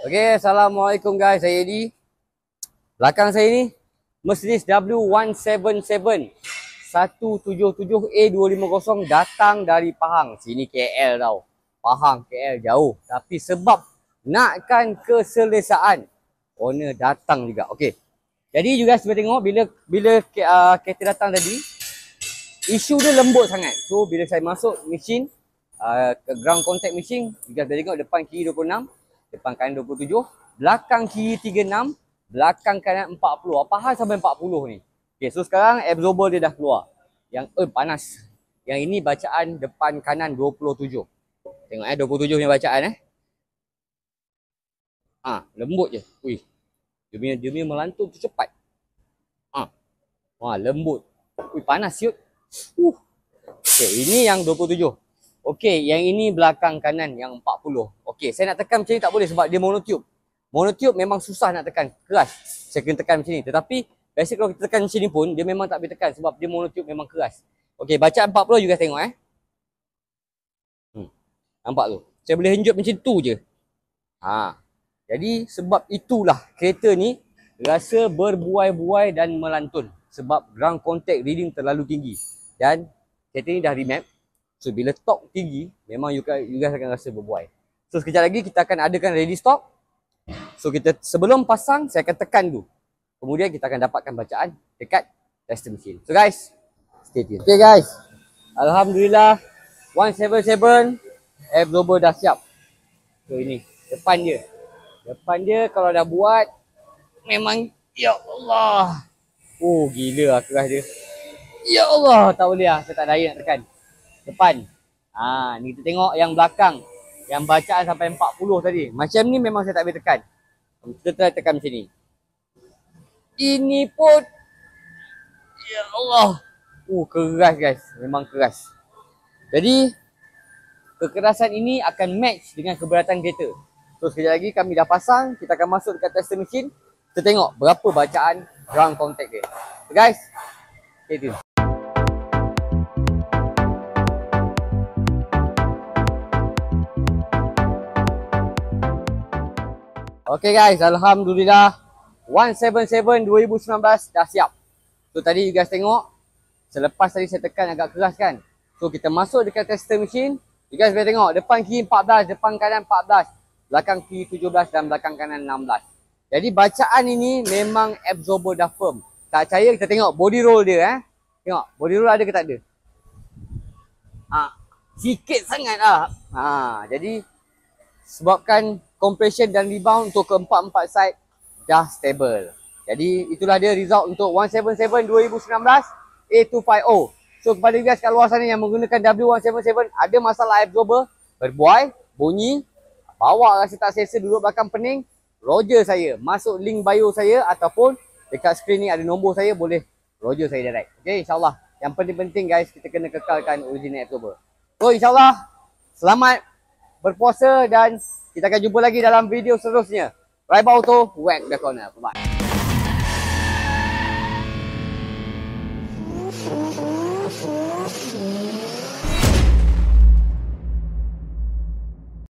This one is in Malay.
Okay, Assalamualaikum guys, saya Eddie. Belakang saya ni Mercedes W177 177A250 datang dari Pahang. Sini KL tau. Pahang, KL jauh. Tapi sebab nakkan keselesaan, owner datang juga. Okay. Jadi you guys boleh tengok bila kereta datang tadi, isu dia lembut sangat. So bila saya masuk mesin, ke ground contact mesin, you guys boleh tengok depan kiri 26, depan kanan 27, belakang kiri 36, belakang kanan 40. Apa hal sampai 40 ni? Okay, so sekarang absorber dia dah keluar. Yang panas. Yang ini bacaan depan kanan 27. Tengok 27 ni bacaan lembut je. Ui. Dia punya melantun tu cepat. Wah, lembut. Ui, panas siut. Okay, ini yang 27. Okey, yang ini belakang kanan yang 40. Okey, saya nak tekan macam ni tak boleh sebab dia monotube. Monotube memang susah nak tekan, keras. Saya kena tekan macam ni. Tetapi biasa kalau kita tekan macam ni pun dia memang tak boleh tekan sebab dia monotube memang keras. Okey, bacaan 40 you guys tengok Nampak tu? Saya boleh henjut macam tu je. Jadi sebab itulah kereta ni rasa berbuai-buai dan melantun sebab ground contact reading terlalu tinggi. Dan kereta ni dah remap. So bila torque tinggi, memang you guys akan rasa berbuai. So sekejap lagi kita akan adakan ready stock. So kita sebelum pasang, saya akan tekan dulu. Kemudian kita akan dapatkan bacaan dekat tester mesin. So guys, stay tune. Okay guys, Alhamdulillah 177 absorber dah siap. So ini, depan dia. Depan dia kalau dah buat, memang ya Allah. Oh gila lah keras dia. Ya Allah, tak boleh lah, saya tak daya nak tekan. Depan. Ni kita tengok yang belakang. Yang bacaan sampai 40 tadi. Macam ni memang saya tak boleh tekan. Kita try tekan macam ni. Ini pun ya Allah. Keras guys. Memang keras. Jadi kekerasan ini akan match dengan keberatan kereta. So sekejap lagi kami dah pasang. Kita akan masuk dekat tester mesin. Kita tengok berapa bacaan ground contact dia. So guys, stay tune. Okay guys, Alhamdulillah 177 2019 dah siap. So tadi you guys tengok, selepas tadi saya tekan agak keras kan. So kita masuk dekat tester mesin. You guys boleh tengok, depan kiri 14, depan kanan 14, belakang kiri 17 dan belakang kanan 16. Jadi bacaan ini memang absorber dah firm. Tak percaya kita tengok body roll dia Tengok, body roll ada ke tak ada? Sikit sangat lah. Jadi sebabkan compression dan rebound untuk keempat-empat side dah stable. Jadi itulah dia result untuk 177 2019 A250. So kepada you guys kat luar sana yang menggunakan W177 ada masalah absorber, berbuai, bunyi, bawa rasa tak selesa duduk belakang pening, roger saya. Masuk link bio saya ataupun dekat skrin ni ada nombor saya, boleh roger saya direct. Okay, insyaAllah. Yang penting-penting guys, kita kena kekalkan original absorber. So insyaAllah, selamat berpuasa dan kita akan jumpa lagi dalam video seterusnya. Raiba Auto, whack the corner. Bye-bye.